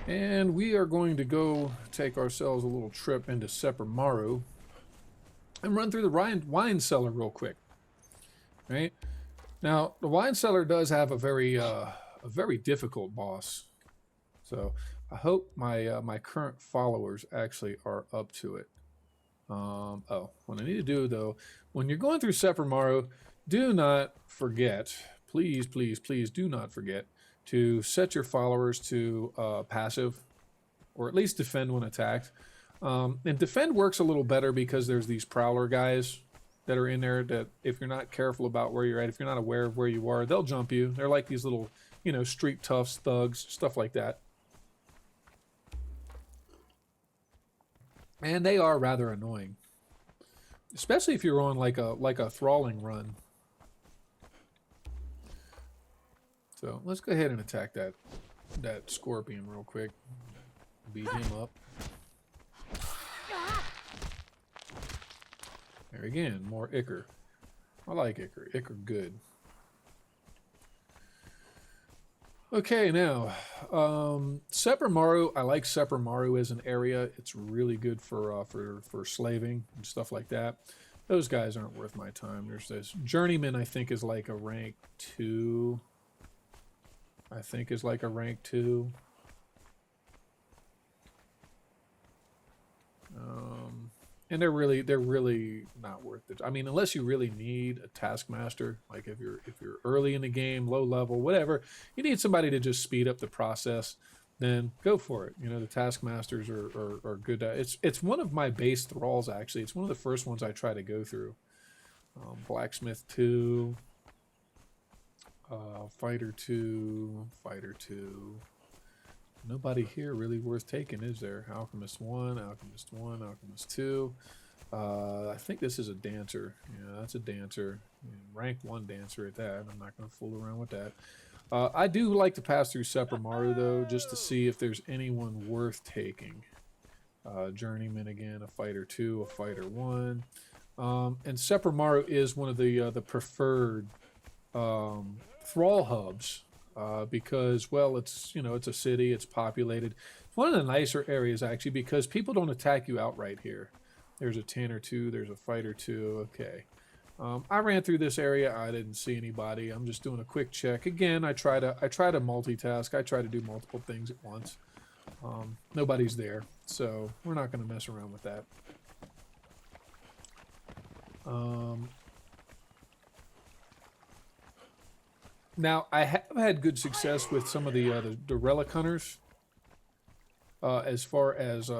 And we are going to go take ourselves a little trip into Seppermaru and run through the wine cellar real quick. Right now, the wine cellar does have a very difficult boss. So I hope my current followers actually are up to it. Oh, what I need to do though, when you're going through Seppermaru, do not forget, please, please, please, do not forget to set your followers to passive, or at least defend when attacked. And defend works a little better because there's these prowler guys that are in there that if you're not careful about where you're at, if you're not aware of where you are, they'll jump you. They're like these little, street toughs, thugs, stuff like that. And they are rather annoying, especially if you're on like a thralling run. So let's go ahead and attack that scorpion real quick. Beat him up. There again, more Ichor. I like Ichor. Ichor good. Okay, now Seppermaru. I like Seppermaru as an area. It's really good for slaving and stuff like that. Those guys aren't worth my time. There's this journeyman. I think is like a rank 2. I think is like a rank 2. And they're really not worth it. I mean, unless you really need a taskmaster, like if you're early in the game, low level, whatever, you need somebody to just speed up the process, then go for it. The taskmasters are good. It's one of my base thralls actually. It's one of the first ones I try to go through. Blacksmith 2, fighter 2, fighter 2. Nobody here really worth taking, is there? Alchemist 1, Alchemist 1, Alchemist 2. I think this is a dancer. Yeah, that's a dancer. Rank 1 dancer at that. I'm not going to fool around with that. I do like to pass through Seppermaru, though, just to see if there's anyone worth taking. Journeyman again, a fighter 2, a fighter 1. And Seppermaru is one of the preferred thrall hubs. Because, well, it's a city, it's populated. It's one of the nicer areas actually because people don't attack you outright here. There's a tanner 2, there's a fighter 2. Okay, I ran through this area. I didn't see anybody. I'm just doing a quick check. Again, I try to multitask. I try to do multiple things at once. Nobody's there, so we're not going to mess around with that. Now, I have had good success with some of the relic hunters. As far as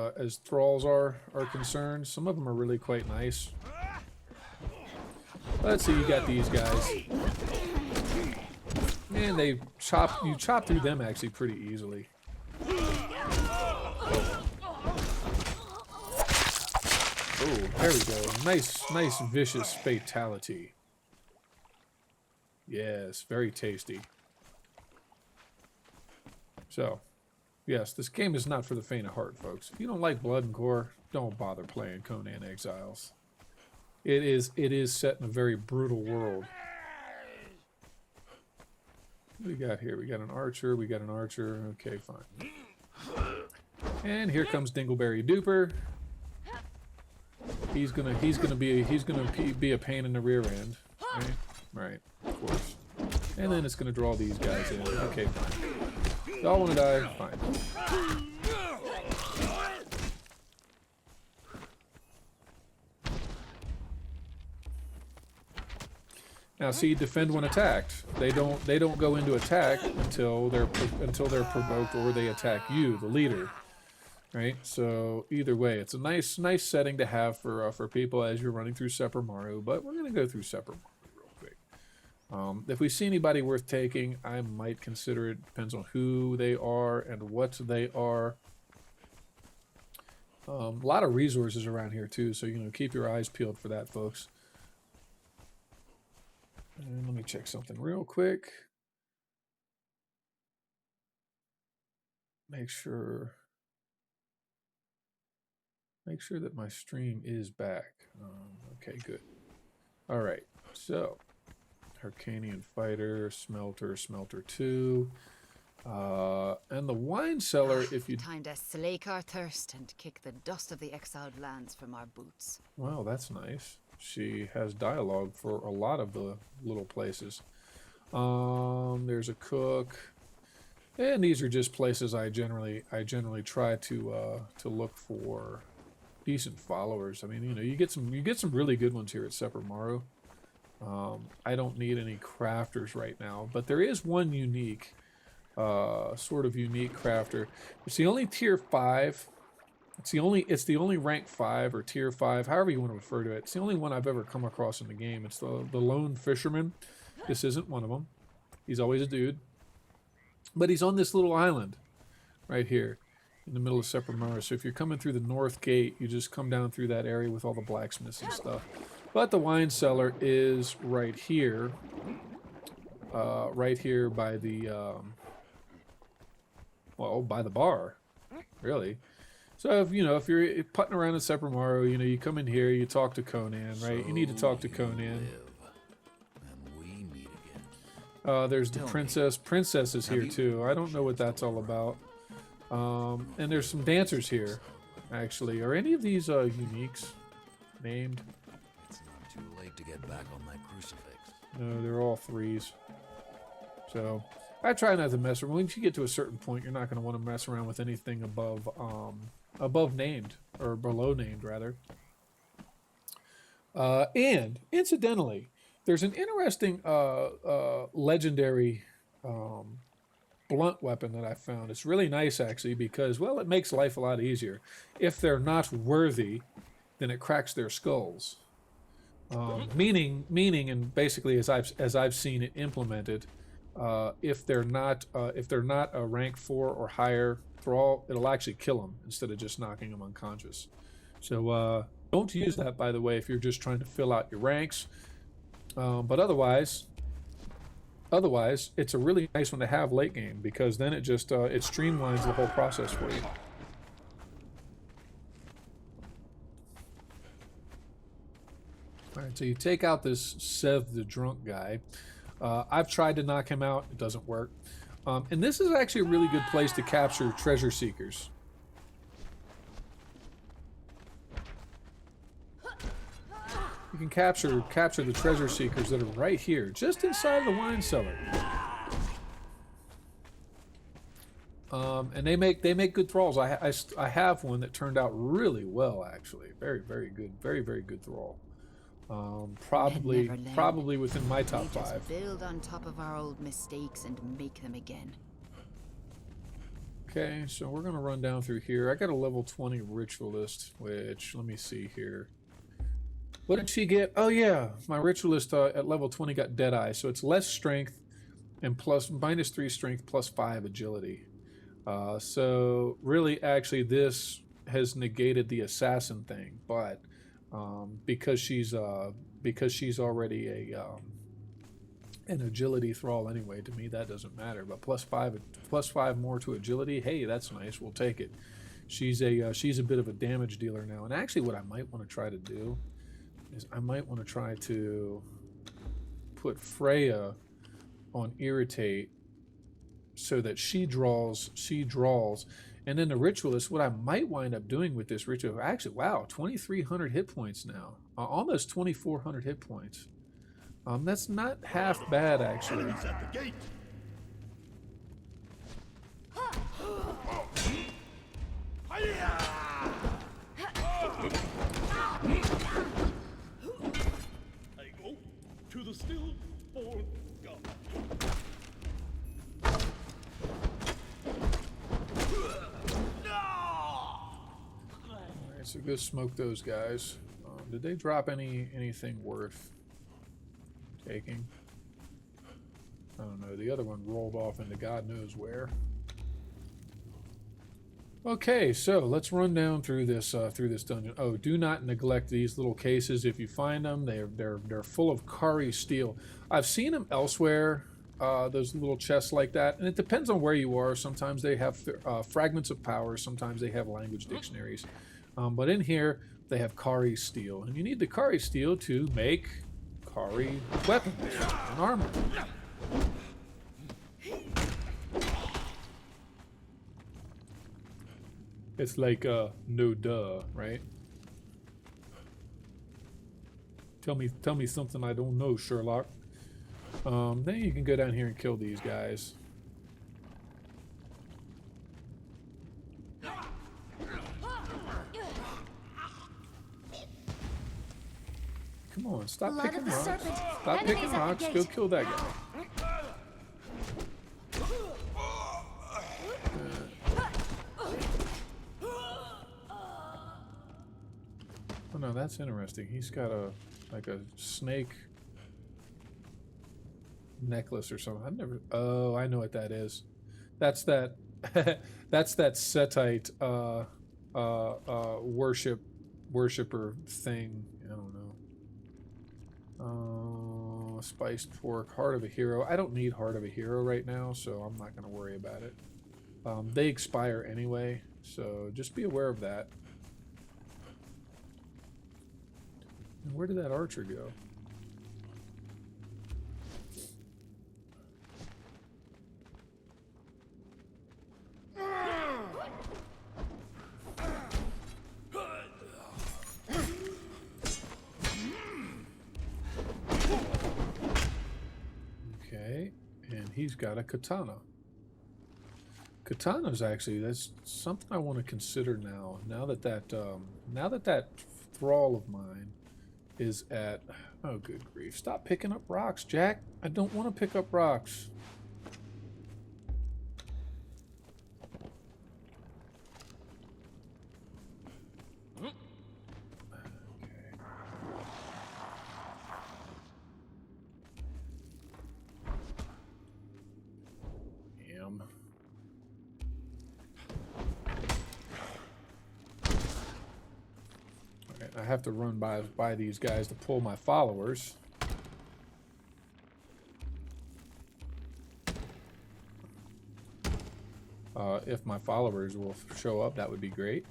thralls are concerned, some of them are really quite nice. Let's see, you got these guys, and you chop through them actually pretty easily. Oh, there we go. Nice vicious fatality. Yes, very tasty. So, yes, this game is not for the faint of heart, folks. If you don't like blood and gore, don't bother playing Conan Exiles. It is set in a very brutal world. What do we got here? We got an archer. We got an archer. Okay, fine. And here comes Dingleberry Duper. He's gonna be a pain in the rear end. Right? Right, of course. And then it's going to draw these guys in. Okay, fine. Y'all want to die? Fine. Now, see, defend when attacked. They don't go into attack until they're provoked or they attack you, the leader. Right. So either way, it's a nice setting to have for people as you're running through Seppermaru. But we're going to go through Seppermaru. If we see anybody worth taking, I might consider it. Depends on who they are and what they are. A lot of resources around here too, so keep your eyes peeled for that, folks. And let me check something real quick. Make sure that my stream is back. Okay, good. All right, so Hyrcanian Fighter, Smelter 2. And the wine cellar, if you... Time to slake our thirst and kick the dust of the exiled lands from our boots. Well, that's nice. She has dialogue for a lot of the little places. There's a cook. And these are just places I generally try to look for decent followers. I mean, you know, you get some really good ones here at Seppermaru. I don't need any crafters right now, but there is one unique, sort of unique crafter. It's the only tier 5. It's the only rank 5 or tier 5, however you want to refer to it. It's the only one I've ever come across in the game. It's the lone fisherman. This isn't one of them. He's always a dude. But he's on this little island right here in the middle of Seppermaru. So if you're coming through the north gate, you just come down through that area with all the blacksmiths and stuff. But the wine cellar is right here by the, by the bar, really. So if you're putting around in Seppermaru, you know, you come in here, you talk to Conan, right? You need to talk to Conan. There's the princess. Princess is here too. I don't know what that's all about. And there's some dancers here, actually. Are any of these uniques named? It's not too late to get back on that crucifix. No, they're all 3s. So I try not to mess around. Once you get to a certain point, you're not going to want to mess around with anything above named, or below named rather. And incidentally, there's an interesting legendary blunt weapon that I found. It's really nice, actually, because, well, it makes life a lot easier. If they're not worthy, then it cracks their skulls. Meaning, and basically, as I've seen it implemented, if they're not a rank 4 or higher thrall, it'll actually kill them instead of just knocking them unconscious. So don't use that, by the way, if you're just trying to fill out your ranks. But otherwise, it's a really nice one to have late game, because then it just it streamlines the whole process for you. All right, so you take out this Sev the drunk guy. I've tried to knock him out; it doesn't work. And this is actually a really good place to capture treasure seekers. You can capture the treasure seekers that are right here, just inside the wine cellar. And they make good thralls. I have one that turned out really well, actually. Very, very good. Very, very good thrall. Probably within my top 5. Just build on top of our old mistakes and make them again. Okay, so we're gonna run down through here. I got a level 20 ritualist, which, let me see here. What did she get? Oh yeah, my ritualist at level 20 got Deadeye, so it's less strength and -3 strength plus 5 agility. So really, actually, this has negated the assassin thing, but because she's already an agility thrall anyway, to me that doesn't matter. But plus five more to agility, hey, that's nice. We'll take it. She's a bit of a damage dealer now, and actually, what I might want to try to do is I might want to try to put Freya on irritate so that she draws, and then the ritualist, what I might wind up doing with this ritual, actually, wow, 2,300 hit points now, almost 2,400 hit points. That's not half bad, actually. To the stillborn god. Alright, so go smoke those guys. Did they drop anything worth taking? I don't know. The other one rolled off into God knows where. Okay, so let's run down through this dungeon. Oh, do not neglect these little cases if you find them. They're full of Kari steel. I've seen them elsewhere, those little chests like that, and it depends on where you are. Sometimes they have fragments of power. Sometimes they have language dictionaries. But in here, they have Kari steel, and you need the Kari steel to make Kari weapons and armor. It's like no duh, right? Tell me something I don't know, Sherlock. Then you can go down here and kill these guys. Come on, stop Blood picking of the rocks. serpent. Stop Enemies picking at the rocks. Go gate. kill that guy. Oh no, that's interesting. He's got a like a snake necklace or something. I've never. Oh, I know what that is. That's that. That's that Setite worshiper thing. I don't know. Spiced pork, heart of a hero. I don't need heart of a hero right now, so I'm not going to worry about it. They expire anyway, so just be aware of that. And where did that archer go? Okay, and he's got a katana. Katana's actually, that's something I want to consider now. Now that that thrall of mine is at, oh good grief, stop picking up rocks, Jack. I don't want to pick up rocks. I have to run by these guys to pull my followers. If my followers will show up, that would be great.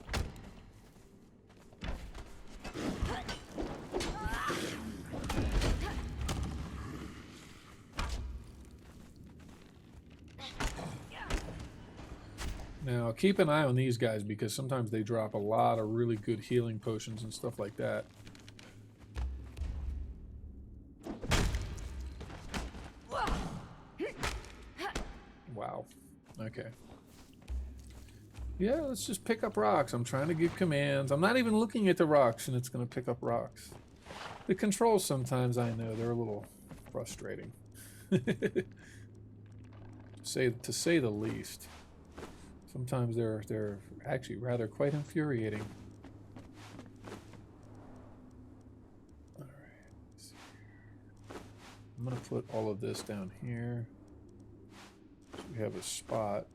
Now, keep an eye on these guys because sometimes they drop a lot of really good healing potions and stuff like that. Wow. Okay. Yeah, let's just pick up rocks. I'm trying to give commands. I'm not even looking at the rocks and it's going to pick up rocks. The controls sometimes, I know, they're a little frustrating. To say the least. Sometimes they're actually rather quite infuriating. All right, let's see here. I'm gonna put all of this down here. So we have a spot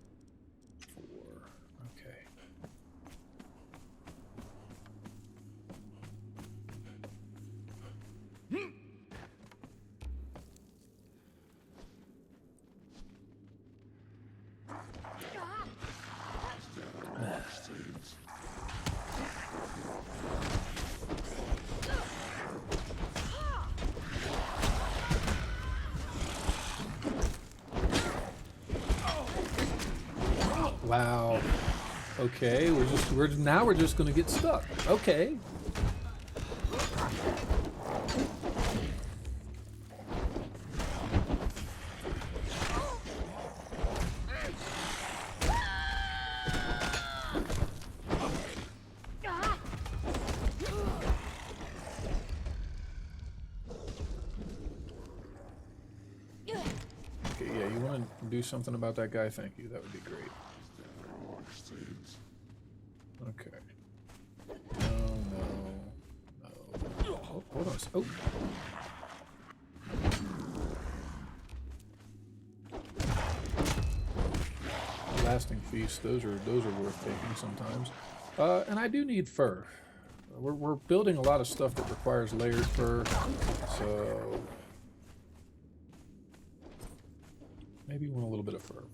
for. Okay. Wow. Okay, we're just gonna get stuck. Okay. Okay, yeah, you want to do something about that guy? Thank you. That would be great. Okay. No. Oh, hold on. Oh. Lasting feast. Those are worth taking sometimes. And I do need fur. We're building a lot of stuff that requires layered fur, so maybe we want a little bit of fur.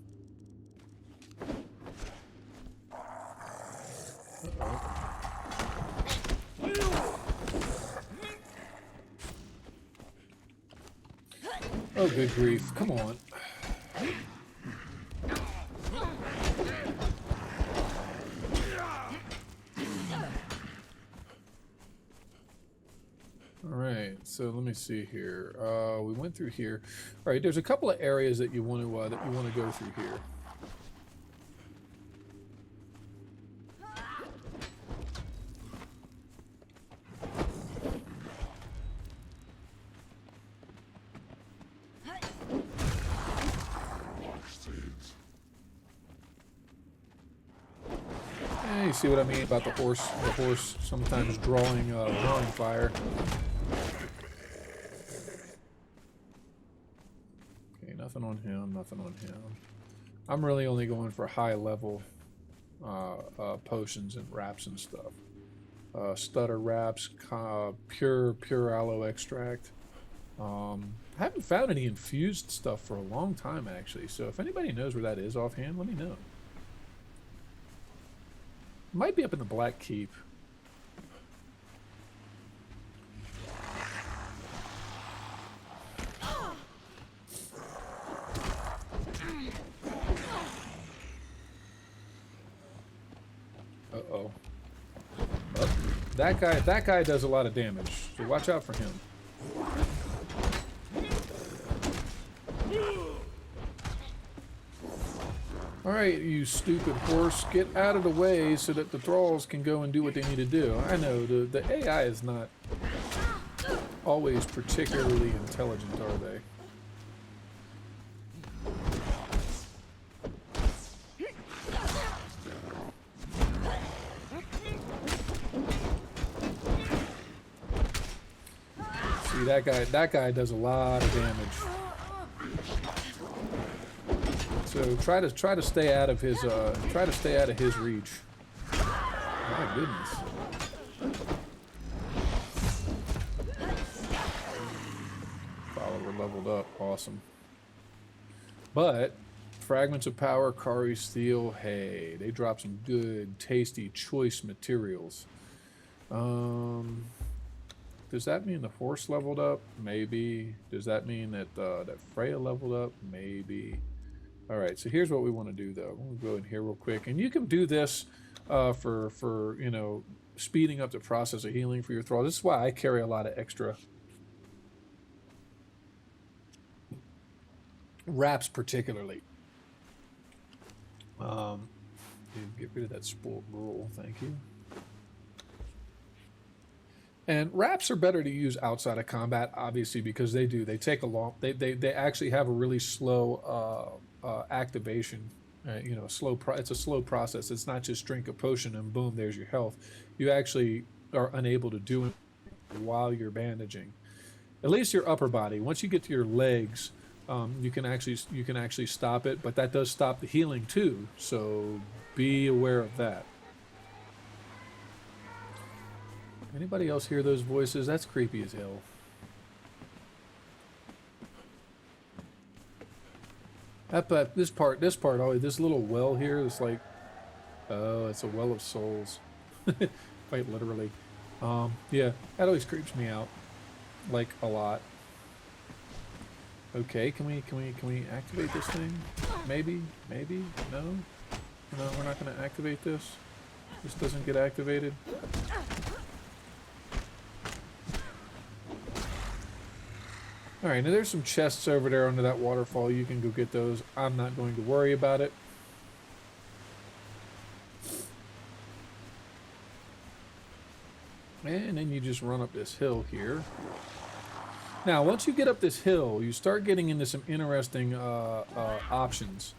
Oh, good grief. Come on. So let me see here. We went through here. All right, there's a couple of areas that you want to go through here. You see what I mean about the horse? The horse sometimes drawing fire. Okay, nothing on him. Nothing on him. I'm really only going for high level potions and wraps and stuff. Stutter wraps, pure aloe extract. I haven't found any infused stuff for a long time actually. So if anybody knows where that is offhand, let me know. Might be up in the Black Keep. Uh-oh. Oh, that guy does a lot of damage, so watch out for him. Alright, you stupid horse, get out of the way so that the thralls can go and do what they need to do. I know, the AI is not always particularly intelligent, are they? See, that guy does a lot of damage. So try to stay out of his reach. My goodness. Follower leveled up, awesome. But fragments of power, Kari steel, hey, they drop some good, tasty, choice materials. Does that mean the horse leveled up? Maybe. Does that mean that that Freya leveled up? Maybe. All right, so here's what we want to do, though. We'll go in here real quick, and you can do this for you know, speeding up the process of healing for your thrall. This is why I carry a lot of extra wraps, particularly. Get rid of that spoiled gruel, thank you. And wraps are better to use outside of combat, obviously, because they take a long. They actually have a really slow activation. You know, it's a slow process. It's not just drink a potion and boom, there's your health. You actually are unable to do it while you're bandaging. At least your upper body. Once you get to your legs, you can actually stop it, but that does stop the healing too. So be aware of that. Anybody else hear those voices? That's creepy as hell. This part, this little well here is like, oh, it's a well of souls. Quite literally. Yeah, that always creeps me out, like a lot. Okay, can we activate this thing? Maybe, no, we're not gonna activate this. This doesn't get activated. Alright, now there's some chests over there under that waterfall. You can go get those. I'm not going to worry about it. And then you just run up this hill here. Now, once you get up this hill, you start getting into some interesting options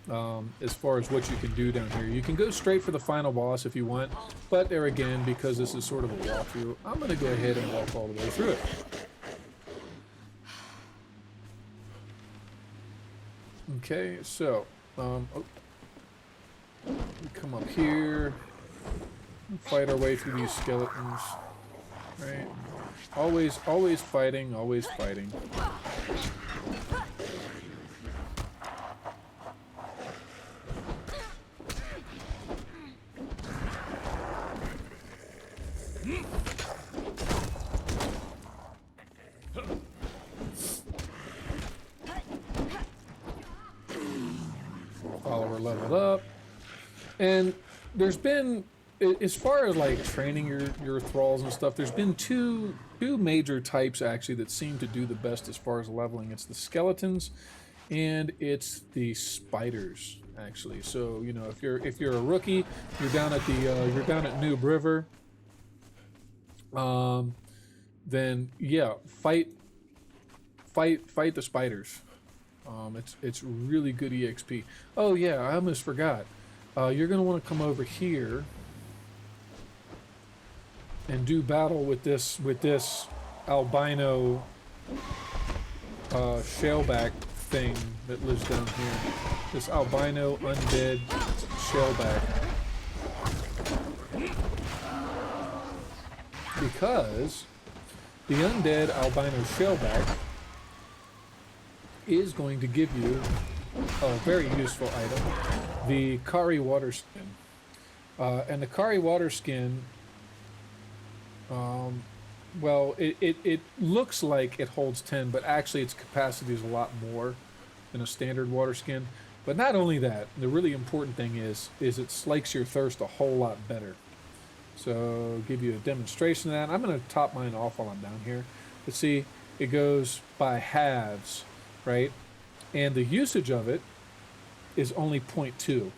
as far as what you can do down here. You can go straight for the final boss if you want, but there again, because this is sort of a walkthrough, I'm going to go ahead and walk all the way through it. Okay, so we come up here, fight our way through these skeletons, right? Always fighting, always fighting. Follower leveled up, and there's been as far as like training your thralls and stuff, there's been two major types actually that seem to do the best as far as leveling. It's the skeletons, and it's the spiders actually. So you know, if you're a rookie, you're down at the you're down at Noob River. Then yeah, fight the spiders. It's really good EXP. Oh yeah, I almost forgot. You're gonna want to come over here and do battle with this albino shellback thing that lives down here. This albino undead shellback. Because the undead albino shellback is going to give you a very useful item, the Kari water skin. And the Kari water skin, well, it looks like it holds 10, but actually its capacity is a lot more than a standard water skin. But not only that, the really important thing is it slakes your thirst a whole lot better. So give you a demonstration of that. I'm going to top mine off while I'm down here. Let's see, it goes by halves, right? And the usage of it is only 0.2.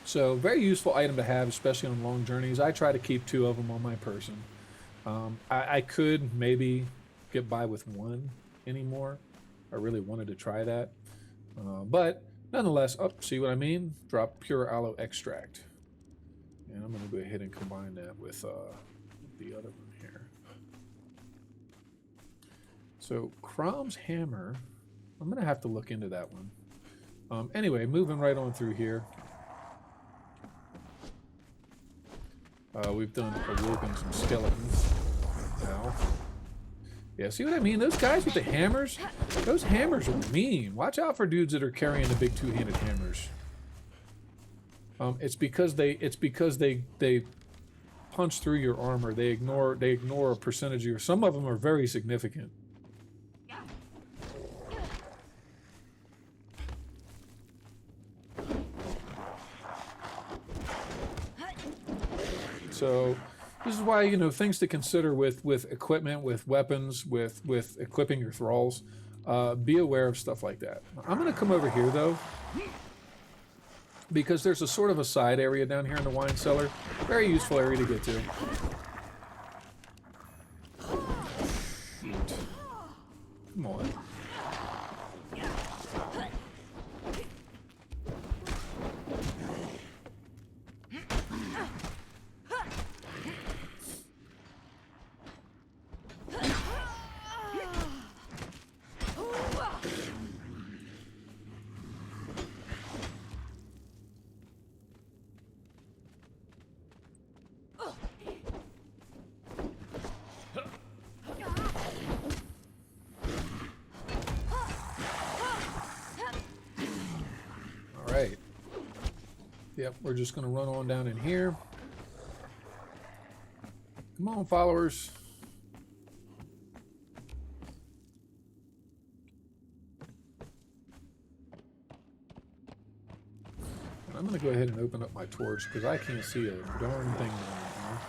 So very useful item to have, especially on long journeys. I try to keep 2 of them on my person. I could maybe get by with 1 anymore. I really wanted to try that. But nonetheless, see what I mean? Drop pure aloe extract. And I'm going to go ahead and combine that with the other one here. So Crom's hammer, I'm going to have to look into that one. Anyway, moving right on through here. We've done awoken some skeletons now. Yeah, see what I mean? Those guys with the hammers, those hammers are mean. Watch out for dudes that are carrying the big 2-handed hammers. It's because they punch through your armor. They ignore a percentage of your. Some of them are very significant. So this is why, you know, things to consider with equipment, with weapons, with equipping your thralls. Be aware of stuff like that. I'm going to come over here, though, because there's a sort of a side area down here in the wine cellar. Very useful area to get to. Shoot. Come on. Yep, we're just going to run on down in here. Come on, followers. And I'm going to go ahead and open up my torch because I can't see a darn thing down here.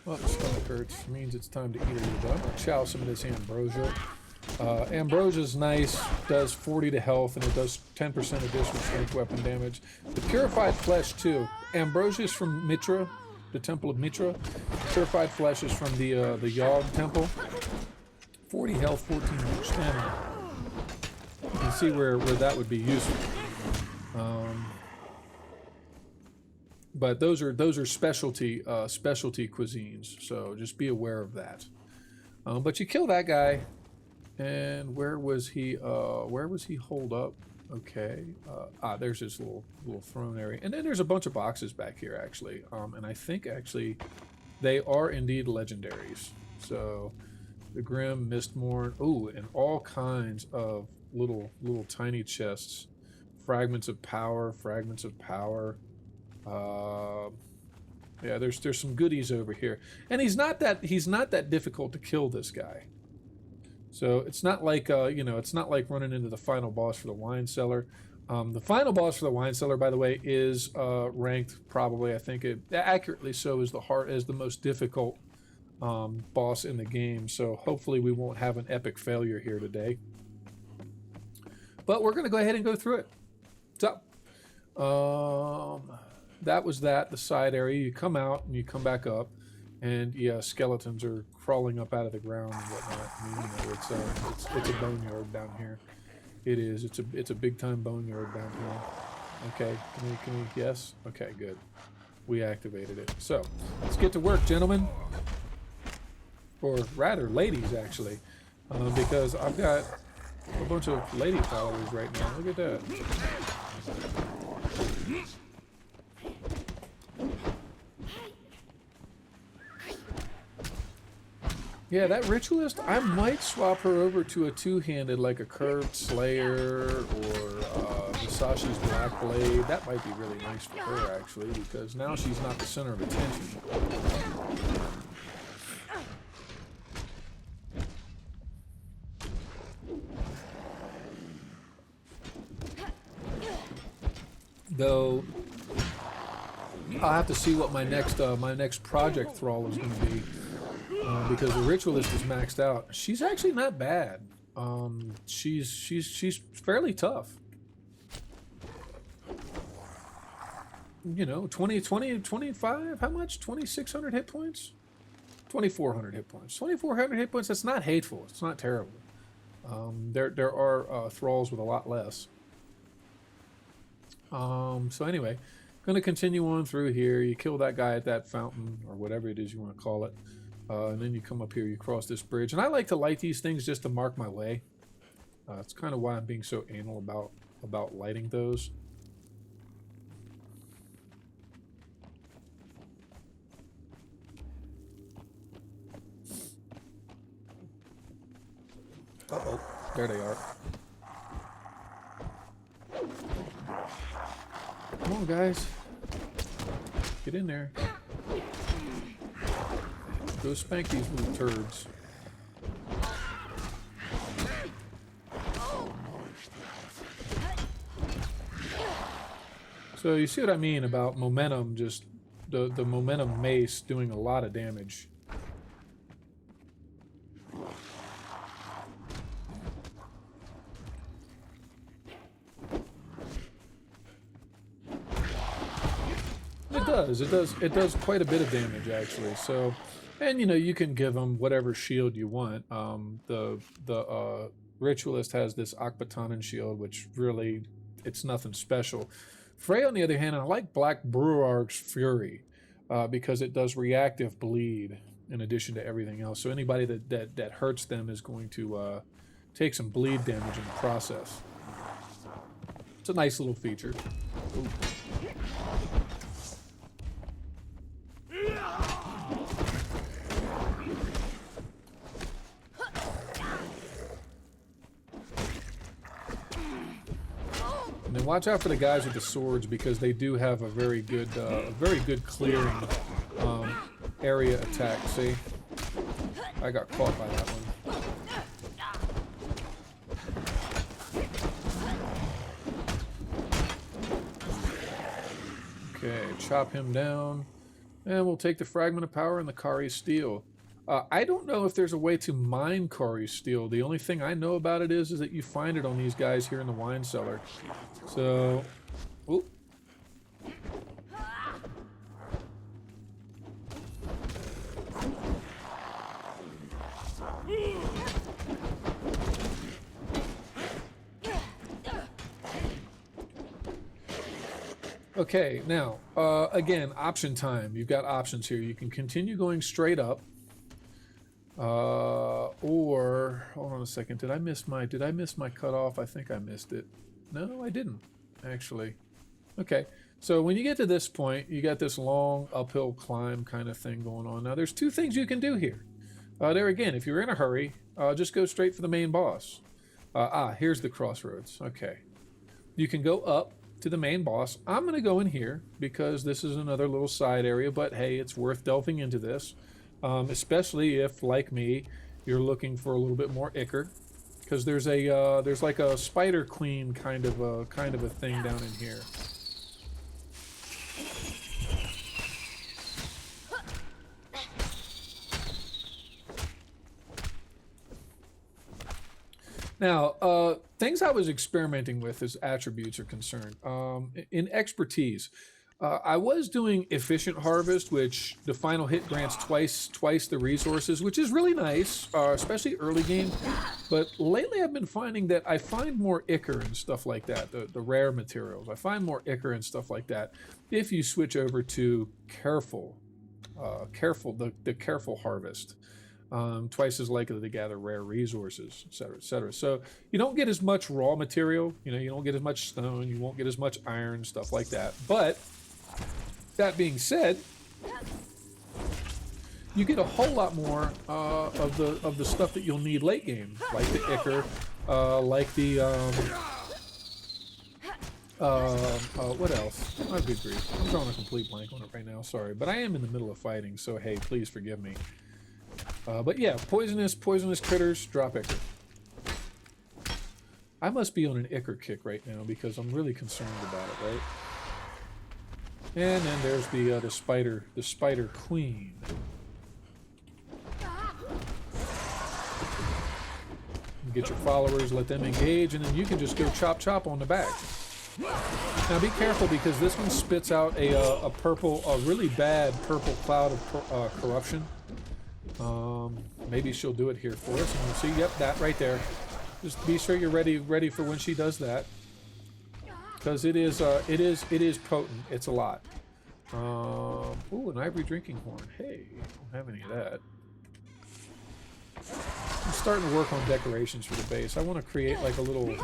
Well, the stomach hurts. Means it's time to eat a little bit. I'm going to chow some of this ambrosia. Ambrosia's nice, does 40 to health, and it does 10% additional strength weapon damage. The purified flesh, too. Ambrosia is from Mitra, the Temple of Mitra. Purified flesh is from the Yog Temple. 40 health, 14 stamina. You can see where that would be useful. But those are specialty cuisines, so just be aware of that. But you kill that guy, and where was he holed up? Okay, there's this little throne area, and then there's a bunch of boxes back here actually, and I think actually they are indeed legendaries. So the Grim, Mistmorn, ooh, and all kinds of little tiny chests. Fragments of power, fragments of power. Yeah, there's some goodies over here, and he's not that difficult to kill, this guy. So it's not like you know, it's not like running into the final boss for the Winecellar. The final boss for the Winecellar, by the way, is ranked probably, I think it accurately so, is the most difficult boss in the game. So hopefully we won't have an epic failure here today. But we're going to go ahead and go through it. So that was the side area. You come out and you come back up, and yeah, skeletons are crawling up out of the ground and whatnot. I mean, you know, it's a boneyard down here. It is. It's a big time boneyard down here. Okay, can we yes? Okay, good. We activated it. So let's get to work, gentlemen, or rather, ladies, actually, because I've got a bunch of lady followers right now. Look at that. Yeah, that ritualist, I might swap her over to a two-handed, like a curved slayer or Musashi's black blade. That might be really nice for her, actually, because now she's not the center of attention. Though I'll have to see what my next project thrall is going to be, because the ritualist is maxed out. She's actually not bad. She's fairly tough. You know, 25. How much? 2,600 hit points. 2,400 hit points. 2,400 hit points. That's not hateful. It's not terrible. There are thralls with a lot less. So anyway, going to continue on through here. You kill that guy at that fountain, or whatever it is you want to call it. And then you come up here, you cross this bridge. And I like to light these things just to mark my way. It's kind of why I'm being so anal about lighting those. Uh-oh, there they are. Come on, guys. Get in there. Go spank these little turds. So you see what I mean about momentum, just the momentum mace doing a lot of damage. It does quite a bit of damage, actually. So, and you know, you can give them whatever shield you want. The ritualist has this Akbatanan shield, which really, it's nothing special. Frey, on the other hand, I like Black Brewarg's Fury, because it does reactive bleed in addition to everything else. So anybody that hurts them is going to take some bleed damage in the process. It's a nice little feature. Ooh. And watch out for the guys with the swords, because they do have a very good clearing area attack. See, I got caught by that one. Okay, chop him down, and we'll take the fragment of power and the Kari steel. I don't know if there's a way to mine Kari steel. The only thing I know about it is that you find it on these guys here in the Winecellar. So, ooh. Okay, now, again, option time. You've got options here. You can continue going straight up. Or hold on a second. Did I miss my cutoff? I think I missed it. No, I didn't, actually. Okay, so when you get to this point, you got this long uphill climb kind of thing going on. Now, there's two things you can do here. There again, if you're in a hurry, just go straight for the main boss. Here's the crossroads. Okay. You can go up to the main boss. I'm going to go in here because this is another little side area, but hey, it's worth delving into this. Especially if, like me, you're looking for a little bit more ichor. Because there's like a spider queen kind of a thing down in here. Now, things I was experimenting with as attributes are concerned. In expertise, I was doing efficient harvest, which the final hit grants twice the resources, which is really nice, especially early game. But lately I've been finding that I find more ichor and stuff like that, the rare materials. I find more ichor and stuff like that if you switch over to careful harvest. Twice as likely to gather rare resources, etc., etc. So you don't get as much raw material, you don't get as much stone, you won't get as much iron, stuff like that. But that being said, you get a whole lot more of the stuff that you'll need late game, like the ichor, like the what else? Oh, good grief! I'm drawing a complete blank on it right now. Sorry, but I am in the middle of fighting, so hey, please forgive me. But yeah, poisonous critters, drop ichor. I must be on an ichor kick right now because I'm really concerned about it, right? And then there's the spider queen. Get your followers, let them engage, and then you can just go chop on the back. Now be careful because this one spits out a really bad purple cloud of corruption. Maybe she'll do it here for us, and we'll see. Yep, that right there. Just be sure you're ready for when she does that, because it is potent. It's a lot. Ooh, an ivory drinking horn. Hey, don't have any of that. I'm starting to work on decorations for the base. I want to create like a little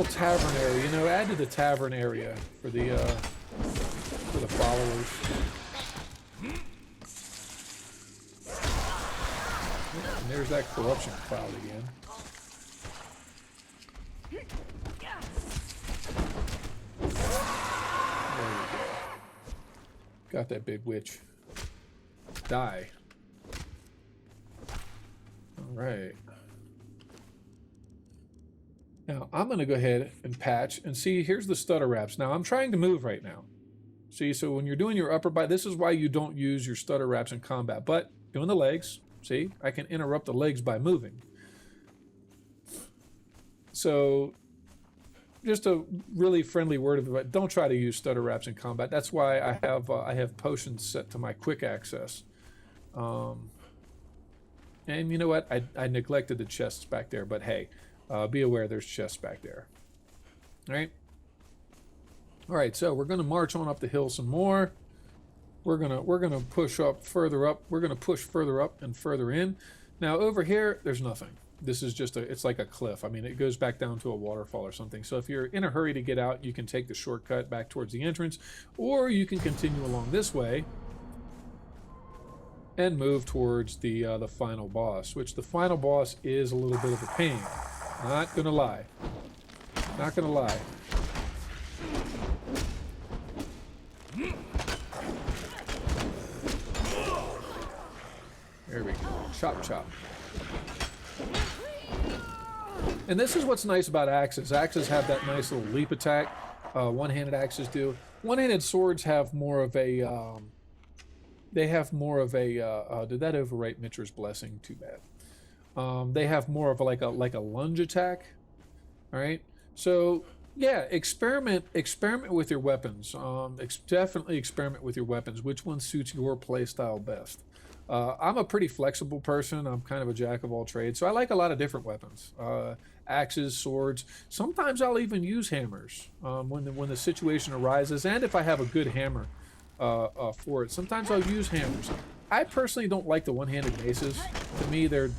tavern area. Add to the tavern area for the followers. And there's that corruption cloud again. There we go. Got that big witch. Die. Alright. Now, I'm going to go ahead and patch and see, here's the stutter wraps. Now, I'm trying to move right now. See, so when you're doing your upper bite, this is why you don't use your stutter wraps in combat. But doing the legs, see, I can interrupt the legs by moving. So, just a really friendly word of advice: don't try to use stutter wraps in combat. That's why I have potions set to my quick access. And you know what? I neglected the chests back there, but hey, be aware there's chests back there. All right. So we're gonna march on up the hill some more. We're gonna push up further up. We're gonna push further up and further in. Now over here, there's nothing. This is just it's like a cliff. I mean, it goes back down to a waterfall or something. So if you're in a hurry to get out, you can take the shortcut back towards the entrance, or you can continue along this way and move towards the final boss, which the final boss is a little bit of a pain. Not gonna lie. Not gonna lie. There we go. Chop, chop. And this is what's nice about axes. Axes have that nice little leap attack. One-handed axes do. One-handed swords have more of a... They have more of a... did that overwrite Mitra's blessing? Too bad. They have more of like a lunge attack. All right. So yeah, experiment with your weapons. Definitely experiment with your weapons. Which one suits your play style best? I'm a pretty flexible person. I'm kind of a jack of all trades, so I like a lot of different weapons. Axes, swords. Sometimes I'll even use hammers when the situation arises, and if I have a good hammer for it. Sometimes I'll use hammers. I personally don't like the one-handed maces. To me, their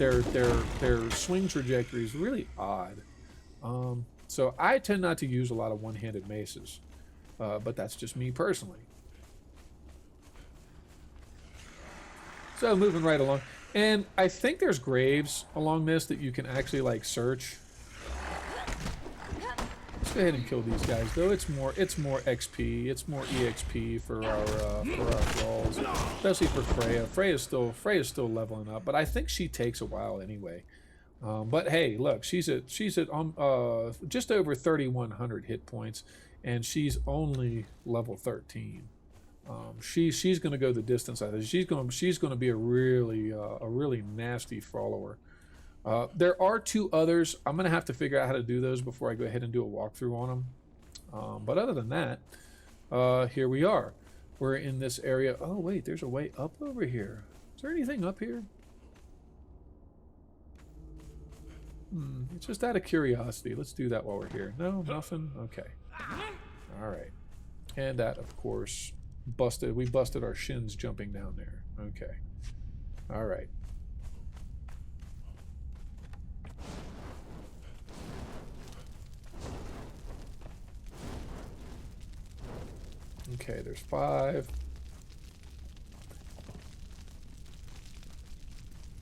swing trajectory is really odd. So I tend not to use a lot of one-handed maces, but that's just me personally. So moving right along, And I think there's graves along this that you can actually like search. Let's go ahead and kill these guys though. It's more XP, it's more EXP for our thralls, especially for Freya. Freya's still leveling up, but I think she takes a while anyway. But hey, look, she's at just over 3,100 hit points, and she's only level 13. She's going to go the distance. I think she's going to be a really nasty follower. There are 2 others. I'm going to have to figure out how to do those before I go ahead and do a walkthrough on them. But other than that, here we are. We're in this area. Oh wait, there's a way up over here. Is there anything up here? It's just out of curiosity. Let's do that while we're here. No, nothing? Okay. All right. And that, of course, we busted our shins jumping down there. Okay. All right. Okay, there's 5.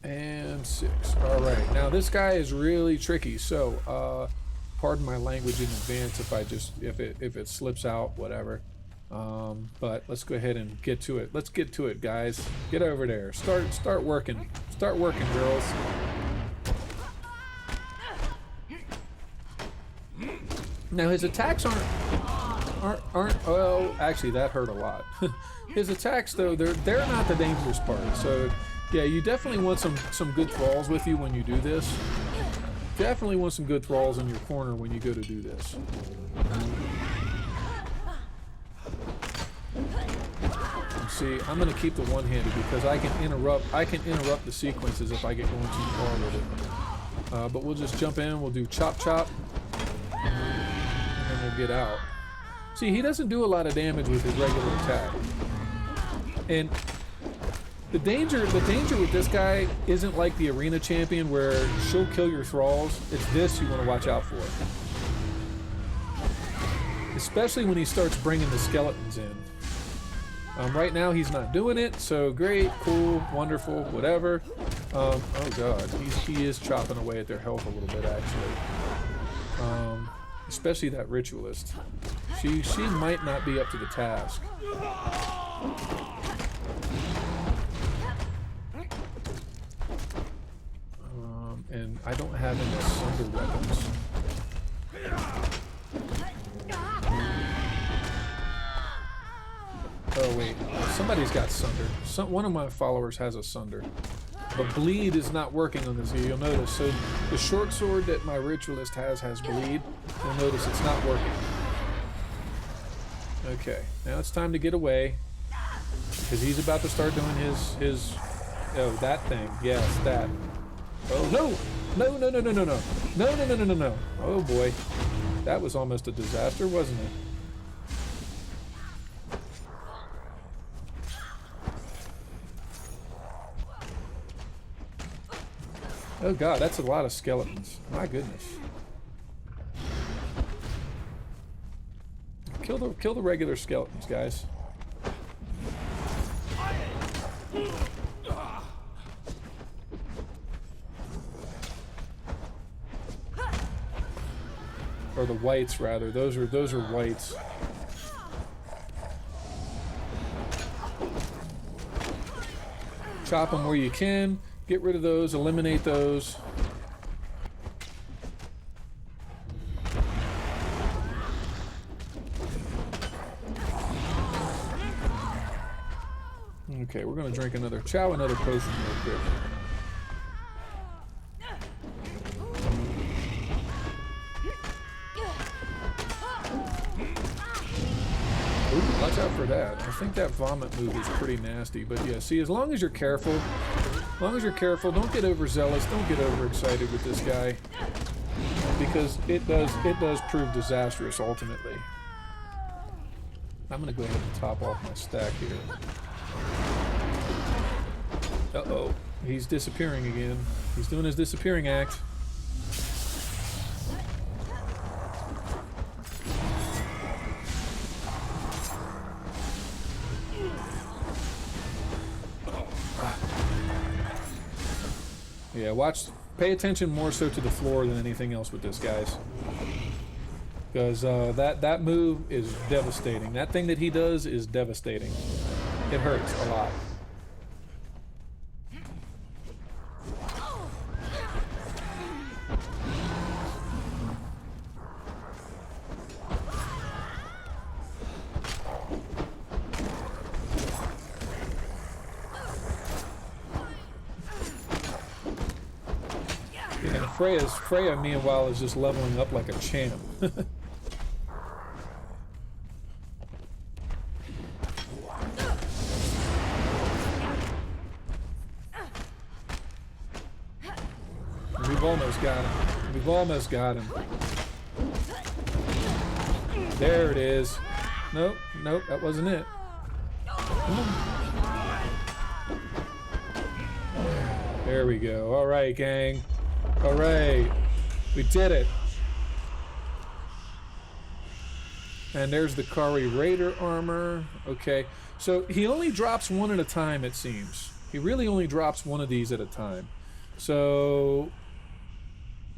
And 6. All right. Now this guy is really tricky. So, pardon my language in advance if it slips out, whatever. But let's go ahead and get to it. Let's get to it, guys. Get over there. Start working. Start working, girls. Now his attacks aren't well, actually that hurt a lot. His attacks though, they're not the dangerous part. So yeah, you definitely want some good thralls with you when you do this. Definitely want some good thralls in your corner when you go to do this. And see, I'm going to keep the one-handed because I can interrupt the sequences if I get going too far with it. But we'll just jump in. We'll do chop chop, and then we'll get out. See, he doesn't do a lot of damage with his regular attack, and the danger with this guy isn't like the arena champion where she'll kill your thralls. It's this you want to watch out for. Especially when he starts bringing the skeletons in. Right now he's not doing it, so great, cool, wonderful, whatever. Oh god, he is chopping away at their health a little bit actually. Especially that ritualist. She might not be up to the task. And I don't have any sunder weapons. Oh wait, somebody's got sunder. One of my followers has a sunder. But bleed is not working on this here, you'll notice. So the short sword that my ritualist has bleed. You'll notice it's not working. Okay, now it's time to get away. Because he's about to start doing his oh, that thing. Yes, that. Oh no! No, no, no, no, no, no. No, no, no, no, no, no. Oh boy. That was almost a disaster, wasn't it? Oh god, that's a lot of skeletons. My goodness. Kill the regular skeletons, guys. Or the whites, rather. Those are whites. Chop them where you can. Get rid of those. Eliminate those. Okay, we're gonna drink another potion real quick. Ooh, watch out for that. I think that vomit move is pretty nasty, but yeah, see, as long as you're careful, don't get overzealous, don't get overexcited with this guy, because it does prove disastrous ultimately. I'm gonna go ahead and top off my stack here. Uh-oh, he's disappearing again. He's doing his disappearing act. yeah, watch. Pay attention more so to the floor than anything else with this, guys. Because that move is devastating. That thing that he does is devastating. It hurts a lot. And Freya, meanwhile, is just leveling up like a champ. We've almost got him. We've almost got him. There it is. Nope, nope, that wasn't it. There we go. All right, gang. All right, we did it. And there's the Kari Raider armor. Okay, so he only drops one at a time, it seems. He really only drops one of these at a time. So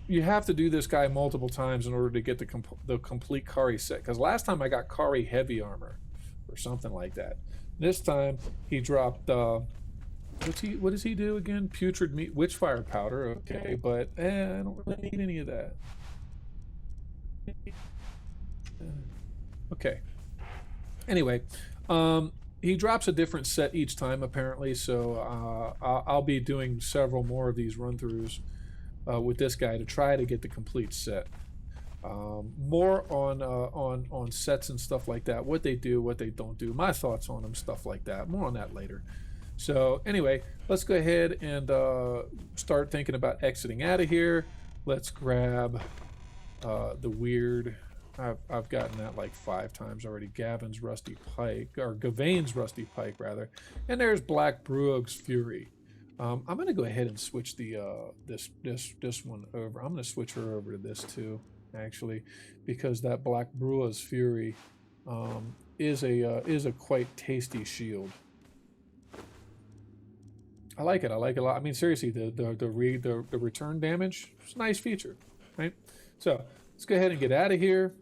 you have to do this guy multiple times in order to get the complete Kari set. Because last time I got Kari heavy armor or something like that. This time he dropped what does he do again? Putrid meat, witchfire powder. Okay, but I don't really need any of that. Okay. Anyway, he drops a different set each time apparently, so I'll be doing several more of these run-throughs with this guy to try to get the complete set. More on sets and stuff like that, what they do, what they don't do, my thoughts on them, stuff like that. More on that later. So anyway, let's go ahead and start thinking about exiting out of here. Let's grab the weird. I've gotten that like 5 times already. Gavin's Rusty Pike, or Gavain's Rusty Pike rather. And there's Black Bruag's Fury. I'm gonna go ahead and switch the this one over. I'm gonna switch her over to this too, actually, because that Black Bruag's Fury is a quite tasty shield. I like it. I like it a lot. I mean, seriously, the return damage is a nice feature, right? So let's go ahead and get out of here.